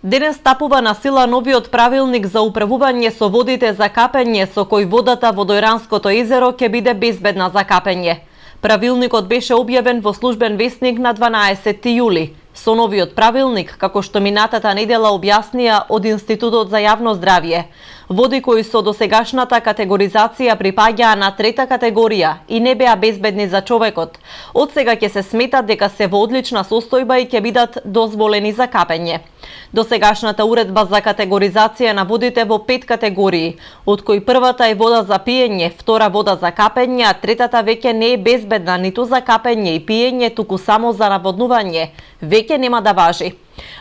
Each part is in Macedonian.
Денес стапува на сила новиот правилник за управување со водите за капење, со кој водата во Дојранското езеро ќе биде безбедна за капење. Правилникот беше објавен во службен весник на 12 јули. Со новиот правилник, како што минатата недела објаснија од Институтот за јавно здравје, води кои со досегашната категоризација припаѓаа на трета категорија и не беа безбедни за човекот, од сега ќе се сметат дека се во одлична состојба и ќе бидат дозволени за капење. Досегашната уредба за категоризација на водите во 5 категории, од кои првата е вода за пиење, втора вода за капење, а третата веќе не е безбедна ниту за капење и пиење, туку само за наводнување, веќе нема да важи.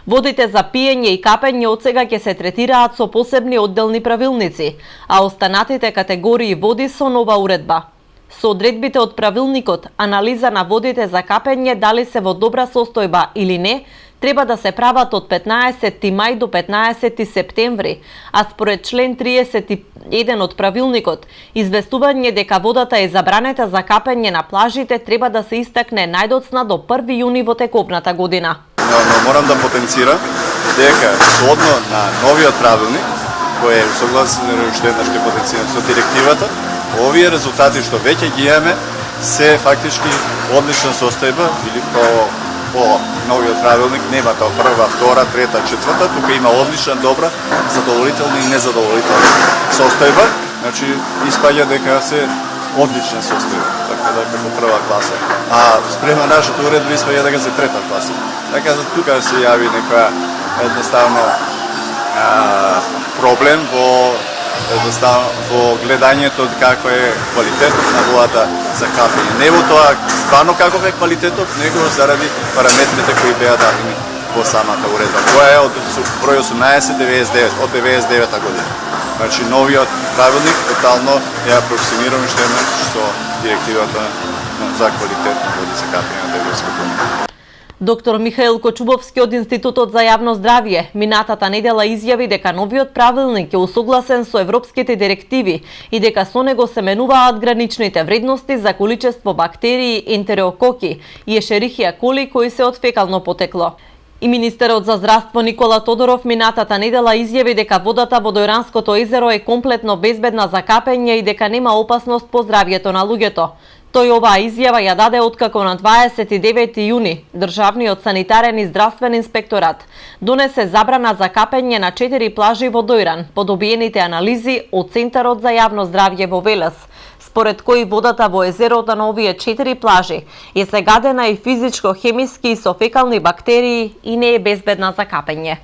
Водите за пиење и капење од сега ќе се третираат со посебни одделни правилници, а останатите категории води со нова уредба. Со одредбите од правилникот, анализа на водите за капење дали се во добра состојба или не, треба да се прават од 15 мај до 15 септември, а според член 31 од правилникот, известување дека водата е забранета за капење на плажите треба да се истакне најдоцна до 1 јуни во тековната година. Но морам да потенцирам дека соодно на новиот правилник, кој е усогласен уште еднаш ќе потенцирам со директивата, овие резултати што веќе ги имаме се фактички одлична состојба или по новиот правилник нема тоа прва, втора, трета, четврта, тука има одлична, добра, задоволителна и незадоволителна состојба, значи испаѓа дека се одлична состојба, така да како прва класа. А спрема нашата уредба испаѓа дека се трета класа. Така да тука се јави некоја едноставно проблем во гледањето каква е квалитетот на водата за капење. Не во тоа стварно каков е квалитетот, него заради параметрите кои беа дадени во самата уредба, која е од број 1899 од 99 година. Значи новиот правилник тотално е апроксимиран уште еднаш со директивата за квалитет на води за капење на Европската унија. Доктор Михаил Кочубовски од Институтот за јавно здравје минатата недела изјави дека новиот правилник е усогласен со европските директиви и дека со него се менуваат граничните вредности за количество бактерии, ентерококи и ешерихија коли кои се од фекално потекло. И министерот за здравство Никола Тодоров минатата недела изјави дека водата во Дојранското езеро е комплетно безбедна за капење и дека нема опасност по здравјето на луѓето. Тој оваа изјава ја даде откако на 29 јуни Државниот санитарен и здравствен инспекторат донесе забрана за капење на 4 плажи во Дојран по добиените анализи од Центарот за јавно здравје во Велес, според кои водата во езерото на овие 4 плажи е загадена и физичко, хемиски и со фекални бактерии и не е безбедна за капење.